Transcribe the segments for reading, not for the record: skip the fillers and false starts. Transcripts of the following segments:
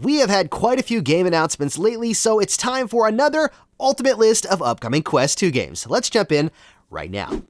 We have had quite a few game announcements lately, so it's time for another ultimate list of upcoming Quest 2 games. Let's jump in right now.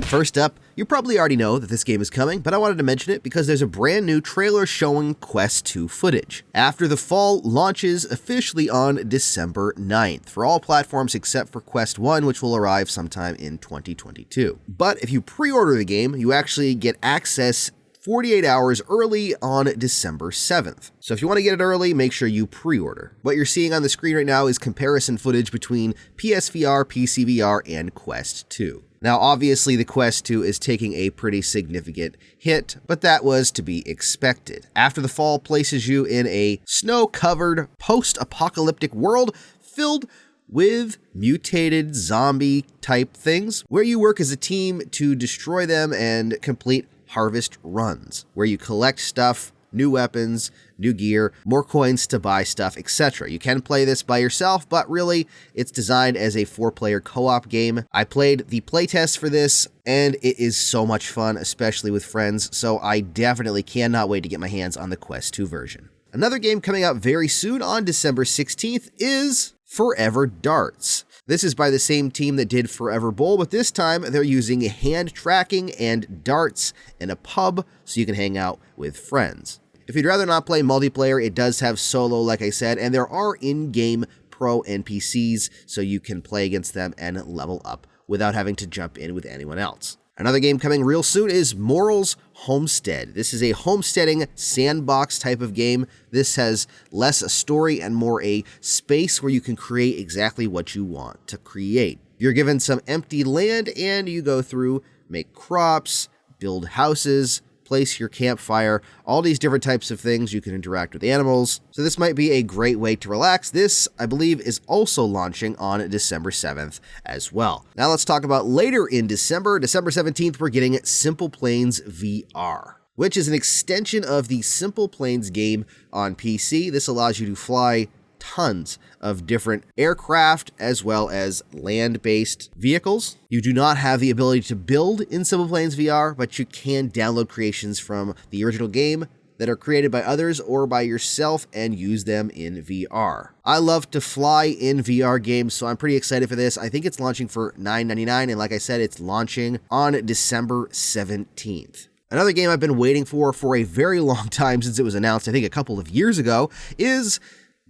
First up, you probably already know that this game is coming, but I wanted to mention it because there's a brand new trailer showing Quest 2 footage. After the Fall launches officially on December 9th for all platforms except for Quest 1, which will arrive sometime in 2022. But if you pre-order the game, you actually get access 48 hours early on December 7th. So if you want to get it early, make sure you pre-order. What you're seeing on the screen right now is comparison footage between PSVR, PCVR, and Quest 2. Now, obviously, the Quest 2 is taking a pretty significant hit, but that was to be expected. After the Fall places you in a snow-covered, post-apocalyptic world filled with mutated zombie-type things, where you work as a team to destroy them and complete harvest runs, where you collect stuff, new weapons, new gear, more coins to buy stuff, etc. You can play this by yourself, but really, it's designed as a 4-player co-op game. I played the playtest for this, and it is so much fun, especially with friends, so I definitely cannot wait to get my hands on the Quest 2 version. Another game coming out very soon on December 16th is ForeVR Darts. This is by the same team that did Forever Bowl, but this time they're using hand tracking and darts in a pub so you can hang out with friends. If you'd rather not play multiplayer, it does have solo, like I said, and there are in-game pro NPCs so you can play against them and level up without having to jump in with anyone else. Another game coming real soon is Morel Homestead. This is a homesteading sandbox type of game. This has less a story and more a space where you can create exactly what you want to create. You're given some empty land and you go through, make crops, build houses, place your campfire, all these different types of things. You can interact with animals. So this might be a great way to relax. This, I believe, is also launching on December 7th as well. Now let's talk about later in December. December 17th, we're getting Simpleplanes VR, which is an extension of the Simpleplanes game on PC. This allows you to fly tons of different aircraft as well as land-based vehicles. You do not have the ability to build in Simpleplanes VR, but you can download creations from the original game that are created by others or by yourself and use them in VR. I love to fly in VR games, so I'm pretty excited for this. I think it's launching for $9.99, and like I said, it's launching on December 17th. Another game I've been waiting for a very long time since it was announced, I think a couple of years ago, is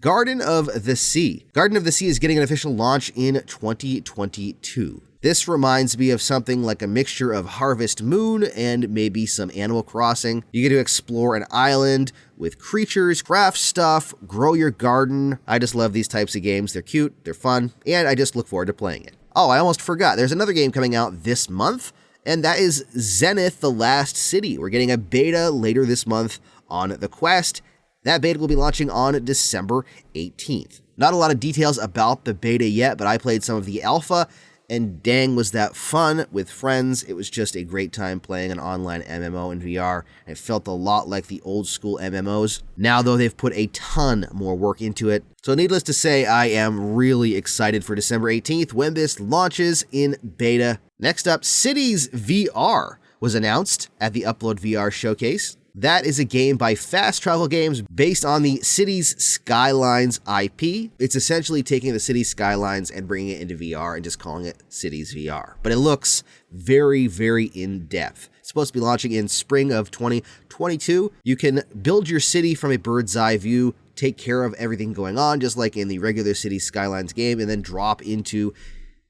Garden of the Sea. Garden of the Sea is getting an official launch in 2022. This reminds me of something like a mixture of Harvest Moon and maybe some Animal Crossing. You get to explore an island with creatures, craft stuff, grow your garden. I just love these types of games. They're cute, they're fun, and I just look forward to playing it. Oh, I almost forgot. There's another game coming out this month, and that is Zenith: The Last City. We're getting a beta later this month on the Quest. That beta will be launching on December 18th. Not a lot of details about the beta yet, but I played some of the alpha, and dang, was that fun with friends. It was just a great time playing an online MMO in VR. It felt a lot like the old school MMOs. Now, though, they've put a ton more work into it. So needless to say, I am really excited for December 18th when this launches in beta. Next up, Cities VR was announced at the Upload VR showcase. That is a game by Fast Travel Games based on the Cities Skylines IP. It's essentially taking the Cities Skylines and bringing it into VR and just calling it Cities VR. But it looks very, very in-depth. It's supposed to be launching in spring of 2022. You can build your city from a bird's eye view, take care of everything going on, just like in the regular Cities Skylines game, and then drop into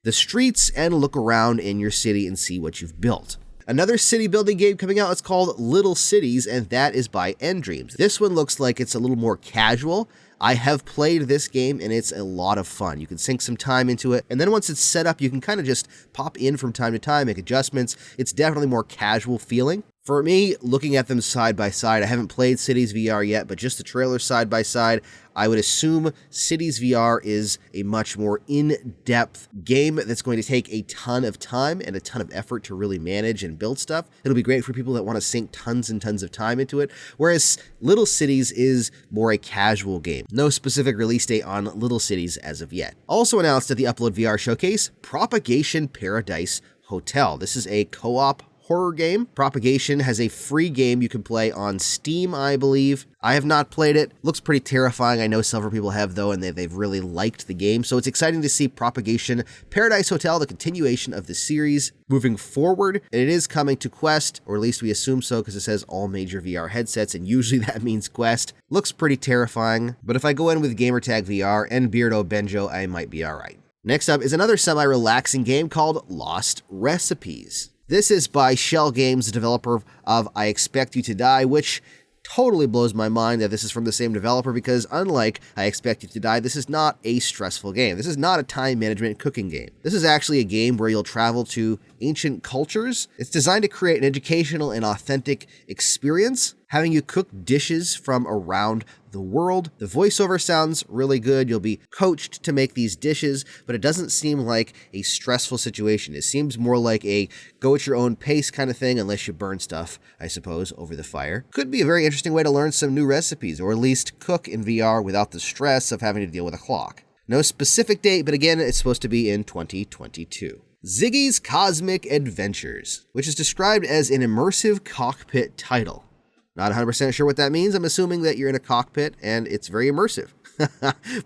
the streets and look around in your city and see what you've built. Another city building game coming out is called Little Cities, and that is by Endreams. This one looks like it's a little more casual. I have played this game, and it's a lot of fun. You can sink some time into it, and then once it's set up, you can kind of just pop in from time to time, make adjustments. It's definitely more casual feeling. For me, looking at them side by side, I haven't played Cities VR yet, but just the trailer side by side, I would assume Cities VR is a much more in-depth game that's going to take a ton of time and a ton of effort to really manage and build stuff. It'll be great for people that want to sink tons and tons of time into it, whereas Little Cities is more a casual game. No specific release date on Little Cities as of yet. Also announced at the Upload VR showcase, Propagation Paradise Hotel. This is a co-op horror game. Propagation has a free game you can play on Steam, I believe. I have not played it. Looks pretty terrifying. I know several people have, though, and they've really liked the game. So it's exciting to see Propagation Paradise Hotel, the continuation of the series, moving forward. And it is coming to Quest, or at least we assume so, because it says all major VR headsets, and usually that means Quest. Looks pretty terrifying, but if I go in with Gamertag VR and Beardo Benjo, I might be alright. Next up is another semi-relaxing game called Lost Recipes. This is by Shell Games, the developer of I Expect You to Die, which totally blows my mind that this is from the same developer, because unlike I Expect You to Die, this is not a stressful game. This is not a time management cooking game. This is actually a game where you'll travel to ancient cultures. It's designed to create an educational and authentic experience, having you cook dishes from around the world. The voiceover sounds really good. You'll be coached to make these dishes, but it doesn't seem like a stressful situation. It seems more like a go at your own pace kind of thing, unless you burn stuff, I suppose, over the fire. Could be a very interesting way to learn some new recipes, or at least cook in VR without the stress of having to deal with a clock. No specific date, but again, it's supposed to be in 2022. Ziggy's Cosmic Adventures, which is described as an immersive cockpit title. Not 100% sure what that means. I'm assuming that you're in a cockpit and it's very immersive.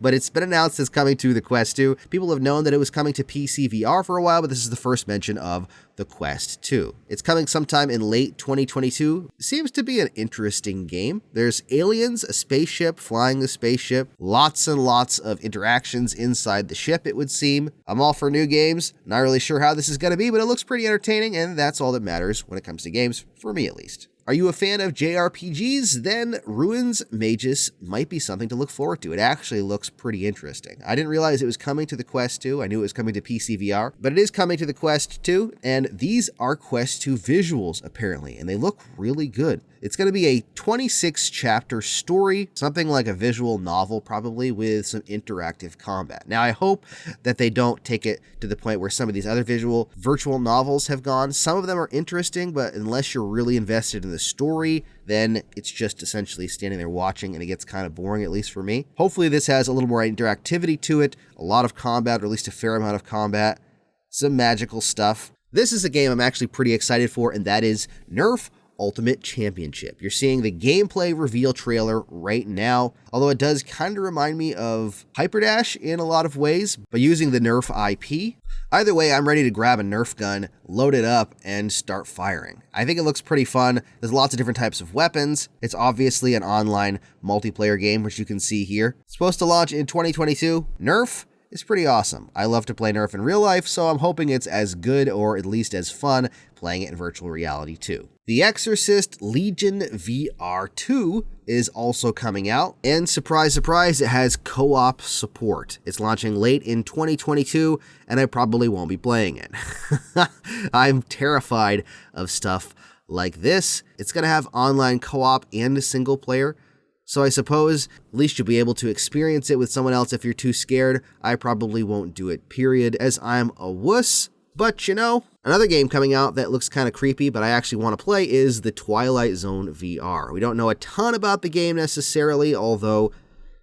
But it's been announced as coming to the Quest 2. People have known that it was coming to PC VR for a while, but this is the first mention of the Quest 2. It's coming sometime in late 2022. Seems to be an interesting game. There's aliens, a spaceship, flying the spaceship, lots and lots of interactions inside the ship, it would seem. I'm all for new games. Not really sure how this is going to be, but it looks pretty entertaining, and that's all that matters when it comes to games, for me at least. Are you a fan of JRPGs? Then Ruins Magus might be something to look forward to. It actually looks pretty interesting. I didn't realize it was coming to the Quest 2. I knew it was coming to PC VR, but it is coming to the Quest 2, and these are Quest 2 visuals, apparently, and they look really good. It's going to be a 26-chapter story, something like a visual novel probably, with some interactive combat. Now, I hope that they don't take it to the point where some of these other virtual novels have gone. Some of them are interesting, but unless you're really invested in the story, then it's just essentially standing there watching, and it gets kind of boring, at least for me. Hopefully this has a little more interactivity to it, a lot of combat, or at least a fair amount of combat, some magical stuff. This is a game I'm actually pretty excited for, and that is Nerf Ultimate Championship. You're seeing the gameplay reveal trailer right now, although it does kind of remind me of Hyperdash in a lot of ways, but using the Nerf IP. Either way, I'm ready to grab a Nerf gun, load it up, and start firing. I think it looks pretty fun. There's lots of different types of weapons. It's obviously an online multiplayer game, which you can see here. It's supposed to launch in 2022. Nerf is pretty awesome. I love to play Nerf in real life, so I'm hoping it's as good, or at least as fun, playing it in virtual reality too. The Exorcist Legion VR 2 is also coming out, and surprise, surprise, it has co-op support. It's launching late in 2022, and I probably won't be playing it. I'm terrified of stuff like this. It's going to have online co-op and single player, so I suppose at least you'll be able to experience it with someone else if you're too scared. I probably won't do it, period, as I'm a wuss. But, you know, another game coming out that looks kind of creepy, but I actually want to play, is the Twilight Zone VR. We don't know a ton about the game necessarily, although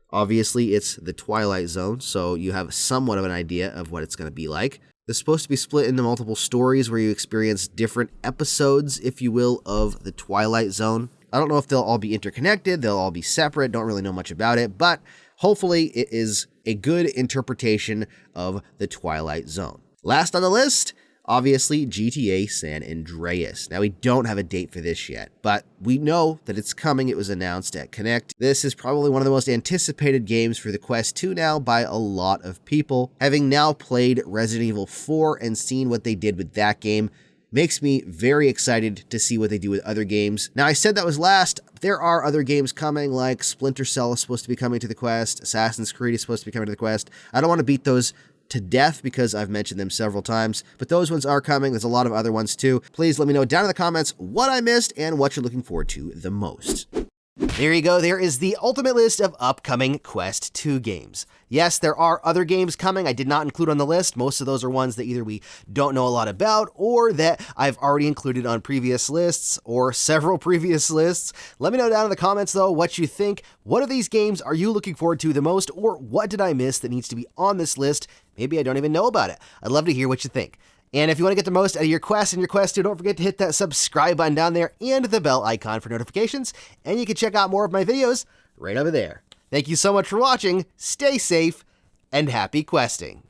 obviously it's the Twilight Zone, so you have somewhat of an idea of what it's going to be like. It's supposed to be split into multiple stories where you experience different episodes, if you will, of the Twilight Zone. I don't know if they'll all be interconnected, they'll all be separate, don't really know much about it, but hopefully it is a good interpretation of the Twilight Zone. Last on the list, obviously GTA San Andreas. Now, we don't have a date for this yet, but we know that it's coming. It was announced at Connect. This is probably one of the most anticipated games for the Quest 2 now by a lot of people. Having now played Resident Evil 4 and seen what they did with that game, makes me very excited to see what they do with other games. Now, I said that was last. There are other games coming, like Splinter Cell is supposed to be coming to the Quest. Assassin's Creed is supposed to be coming to the Quest. I don't want to beat those to death because I've mentioned them several times, but those ones are coming. There's a lot of other ones too. Please let me know down in the comments what I missed and what you're looking forward to the most. There you go. There is the ultimate list of upcoming Quest 2 games. Yes, there are other games coming I did not include on the list. Most of those are ones that either we don't know a lot about or that I've already included on previous lists or several previous lists. Let me know down in the comments, though, what you think. What of these games are you looking forward to the most, or what did I miss that needs to be on this list? Maybe I don't even know about it. I'd love to hear what you think. And if you want to get the most out of your quest and your Quest 2, don't forget to hit that subscribe button down there and the bell icon for notifications. And you can check out more of my videos right over there. Thank you so much for watching, stay safe, and happy questing.